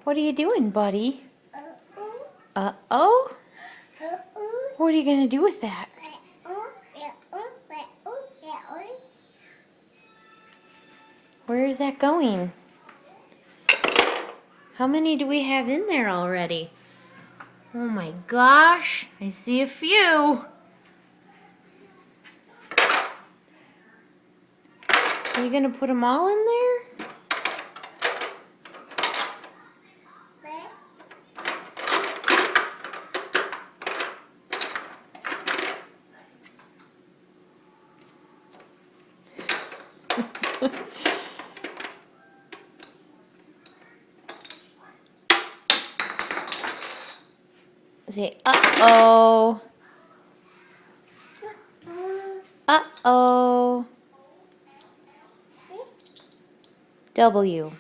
What are you doing, buddy? Uh-oh? What are you going to do with that? Where is that going? How many do we have in there already? Oh my gosh, I see a few. Are you going to put them all in there? Say, uh-oh. Uh-oh. W.